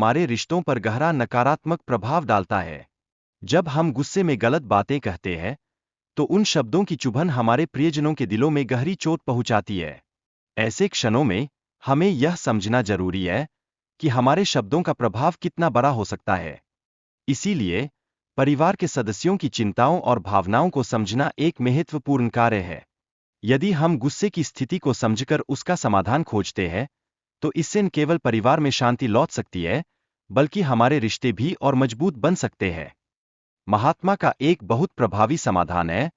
हमारे रिश्तों पर गहरा नकारात्मक प्रभाव डालता है। जब हम गुस्से में गलत बातें कहते हैं, तो उन शब्दों की चुभन हमारे प्रियजनों के दिलों में गहरी चोट पहुंचाती है। ऐसे क्षणों में हमें यह समझना जरूरी है कि हमारे शब्दों का प्रभाव कितना बड़ा हो सकता है। इसीलिए परिवार के सदस्यों की चिंताओं और भावनाओं को समझना एक महत्वपूर्ण कार्य है। यदि हम गुस्से की स्थिति को समझकर उसका समाधान खोजते हैं, तो इससे न केवल परिवार में शांति लौट सकती है, बल्कि हमारे रिश्ते भी और मजबूत बन सकते हैं। महात्मा का एक बहुत प्रभावी समाधान है,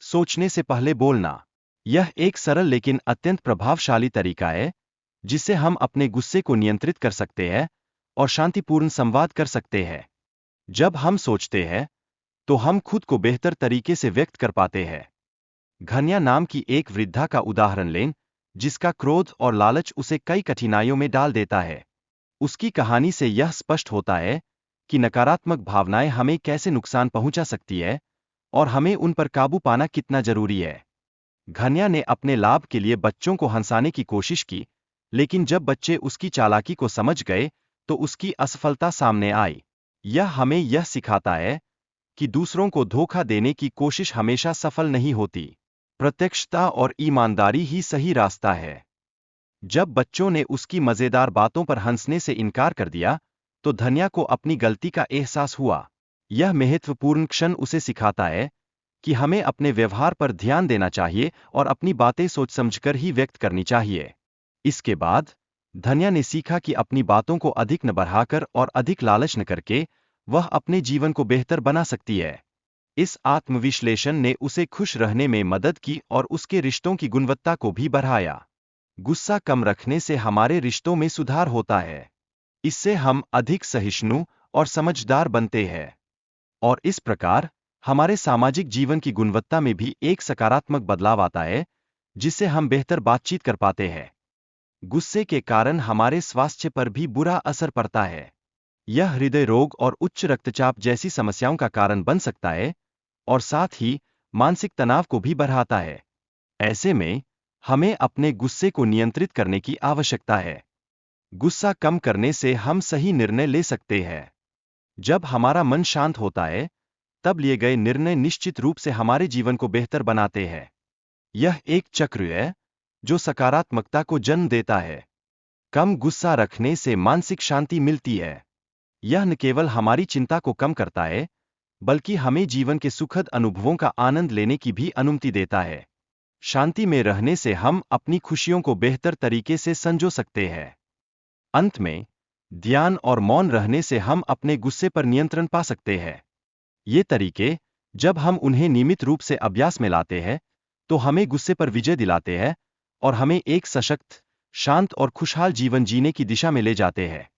सोचने से पहले बोलना। यह एक सरल लेकिन अत्यंत प्रभावशाली तरीका है, जिससे हम अपने गुस्से को नियंत्रित कर सकते हैं और शांतिपूर्ण संवाद कर सकते हैं। जब हम सोचते हैं, तो हम खुद को बेहतर तरीके से व्यक्त कर पाते हैं। घन्या नाम की एक वृद्धा का उदाहरण लें, जिसका क्रोध और लालच उसे कई कठिनाइयों में डाल देता है। उसकी कहानी से यह स्पष्ट होता है कि नकारात्मक भावनाएं हमें कैसे नुकसान पहुंचा सकती है और हमें उन पर काबू पाना कितना जरूरी है। घन्या ने अपने लाभ के लिए बच्चों को हंसाने की कोशिश की, लेकिन जब बच्चे उसकी चालाकी को समझ गए, तो उसकी असफलता सामने आई। यह हमें यह सिखाता है कि दूसरों को धोखा देने की कोशिश हमेशा सफल नहीं होती। प्रत्यक्षता और ईमानदारी ही सही रास्ता है। जब बच्चों ने उसकी मजेदार बातों पर हंसने से इनकार कर दिया, तो धन्या को अपनी गलती का एहसास हुआ। यह महत्वपूर्ण क्षण उसे सिखाता है कि हमें अपने व्यवहार पर ध्यान देना चाहिए और अपनी बातें सोच समझकर ही व्यक्त करनी चाहिए। इसके बाद धन्या ने सीखा कि अपनी बातों को अधिक न बढ़ाकर और अधिक लालच न करके वह अपने जीवन को बेहतर बना सकती है। इस आत्मविश्लेषण ने उसे खुश रहने में मदद की और उसके रिश्तों की गुणवत्ता को भी बढ़ाया। गुस्सा कम रखने से हमारे रिश्तों में सुधार होता है। इससे हम अधिक सहिष्णु और समझदार बनते हैं, और इस प्रकार हमारे सामाजिक जीवन की गुणवत्ता में भी एक सकारात्मक बदलाव आता है, जिससे हम बेहतर बातचीत कर पाते हैं। गुस्से के कारण हमारे स्वास्थ्य पर भी बुरा असर पड़ता है। यह हृदय रोग और उच्च रक्तचाप जैसी समस्याओं का कारण बन सकता है, और साथ ही मानसिक तनाव को भी बढ़ाता है। ऐसे में हमें अपने गुस्से को नियंत्रित करने की आवश्यकता है। गुस्सा कम करने से हम सही निर्णय ले सकते हैं। जब हमारा मन शांत होता है, तब लिए गए निर्णय निश्चित रूप से हमारे जीवन को बेहतर बनाते हैं। यह एक चक्र है जो सकारात्मकता को जन्म देता है। कम गुस्सा रखने से मानसिक शांति मिलती है। यह न केवल हमारी चिंता को कम करता है, बल्कि हमें जीवन के सुखद अनुभवों का आनंद लेने की भी अनुमति देता है। शांति में रहने से हम अपनी खुशियों को बेहतर तरीके से संजो सकते हैं। अंत में, ध्यान और मौन रहने से हम अपने गुस्से पर नियंत्रण पा सकते हैं। ये तरीके, जब हम उन्हें नियमित रूप से अभ्यास में लाते हैं, तो हमें गुस्से पर विजय दिलाते हैं और हमें एक सशक्त, शांत और खुशहाल जीवन जीने की दिशा में ले जाते हैं।